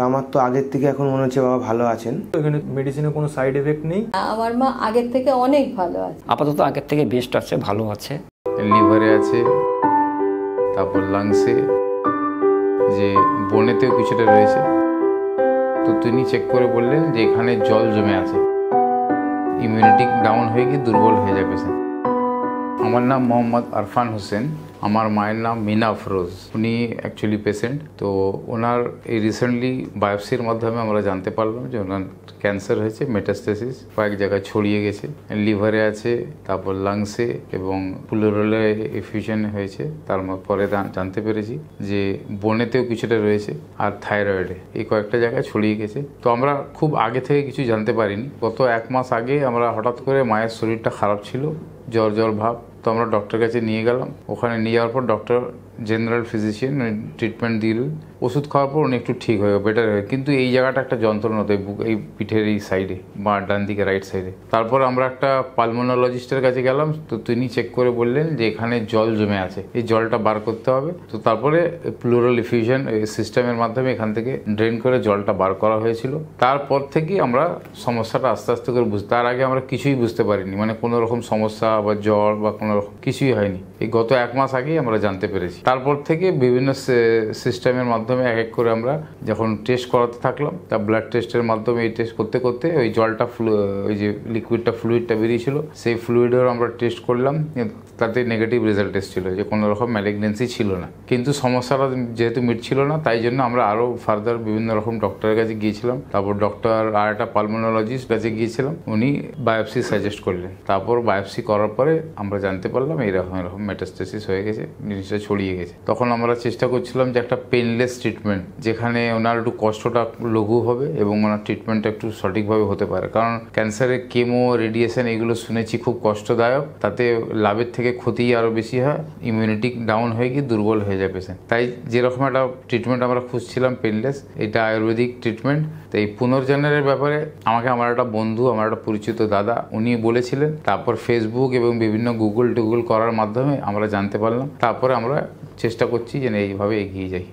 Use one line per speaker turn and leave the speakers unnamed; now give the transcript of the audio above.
আমার তো আগের থেকে এখন মনে হচ্ছে বাবা ভালো আছেন।
এখানে মেডিসিনের কোনো সাইড এফেক্ট নেই।
আমার মা আগের থেকে অনেক ভালো আছে,
আপাতত আগের থেকে বেস্ট আছে, ভালো আছে।
লিভারে আছে, তারপর লাংসে, যে বোনেতেও কিছুটা রয়েছে। তো তিনি চেক করে বললেন যে এখানে জল জমে আছে, ইমিউনিটি ডাউন হয়ে গিয়ে দুর্বল হয়ে যাবে। আমার নাম মোহাম্মদ আরফান হোসেন, আমার মায়ের নাম মিনা আফরোজ। উনি অ্যাকচুয়ালি পেশেন্ট। তো ওনার এই রিসেন্টলি বায়োপসির মাধ্যমে আমরা জানতে পারলাম যে ওনার ক্যান্সার হয়েছে, মেটাস্টেসিস কয়েক জায়গায় ছড়িয়ে গেছে। লিভারে আছে, তারপর লাংসে এবং প্লুরালে এফিউশন হয়েছে। তার পরে জানতে পেরেছি যে বোনেতেও কিছুটা রয়েছে, আর থাইরয়েডে, এই কয়েকটা জায়গায় ছড়িয়ে গেছে। তো আমরা খুব আগে থেকে কিছু জানতে পারিনি। গত 1 মাস আগে আমরা হঠাৎ করে মায়ের শরীরটা খারাপ ছিল, জ্বর জ্বর ভাব। তো আমরা ডক্টরের কাছে নিয়ে গেলাম। ওখানে নিয়ে যাওয়ার পর ডক্টর জেনারেল ফিজিশিয়ান ট্রিটমেন্ট দিলেন। ওষুধ খাওয়ার পর উনি একটু ঠিক হয়ে বেটার হয়ে, কিন্তু এই জায়গাটা একটা যন্ত্রণা হতো, এই পিঠের এই সাইডে বা ডান দিকে রাইট সাইডে। তারপর আমরা একটা পালমোনোলজিস্টের কাছে গেলাম। তো তিনি চেক করে বললেন যে এখানে জল জমে আছে, এই জলটা বার করতে হবে। তো তারপরে প্লুরাল এফিউশন সিস্টেমের মাধ্যমে এখান থেকে ড্রেন করে জলটা বার করা হয়েছিল। তারপর থেকেই আমরা সমস্যাটা আস্তে আস্তে করে তার আগে আমরা কিছুই বুঝতে পারিনি, মানে কোনো রকম সমস্যা বা জ্বর বা কোনো রকম কিছুই হয়নি। এই গত 1 মাস আগেই আমরা জানতে পেরেছি। তারপর থেকে বিভিন্ন সিস্টেমের মাধ্যমে এক এক করে আমরা যখন টেস্ট করাতে থাকলাম, তা ব্লাড টেস্টের মাধ্যমে এই টেস্ট করতে করতে ওই জলটা ওই যে ফ্লুইডটা বেরিয়েছিল, সেই ফ্লুইডের আমরা টেস্ট করলাম। তাতে নেগেটিভ রেজাল্ট এসেছিল যে কোনো রকম ম্যালিগনেন্সি ছিল না। কিন্তু সমস্যাটা যেহেতু মিটছিল না, তাই জন্য আমরা আরও ফার্দার বিভিন্ন রকম ডক্টরের কাছে গিয়েছিলাম। তারপর ডক্টর আর একটা পালমোনোলজিস্ট কাছে গিয়েছিলাম, উনি বায়োপসি সাজেস্ট করলেন। তারপর বায়োপসি করার পরে আমরা জানতে পারলাম এরকম মেটাস্টেসিস হয়ে গেছে, জিনিসটা ছড়িয়ে গেছে। তখন আমরা চেষ্টা করছিলাম যে একটা পেনলেস ট্রিটমেন্ট, যেখানে ওনার একটু কষ্টটা লঘু হবে এবং ওনার ট্রিটমেন্টটা একটু সঠিকভাবে হতে পারে। কারণ ক্যান্সারের কেমো, রেডিয়েশন এগুলো শুনেছি খুব কষ্টদায়ক, তাতে লাভের থেকে ক্ষতি আরও বেশি হয়, ইমিউনিটি ডাউন হয়ে গিয়ে দুর্বল হয়ে যায় পেশেন্ট। তাই যেরকম একটা ট্রিটমেন্ট আমরা খুঁজছিলাম পেনলেস, এটা আয়ুর্বেদিক ট্রিটমেন্ট। তো এই পুনর্জন্মের ব্যাপারে আমাকে আমার একটা বন্ধু, আমার একটা পরিচিত দাদা, উনি বলেছিলেন। তারপর ফেসবুক এবং বিভিন্ন গুগল করার মাধ্যমে আমরা জানতে পারলাম। তারপরে আমরা চেষ্টা করছি যে এইভাবে এগিয়ে যাই।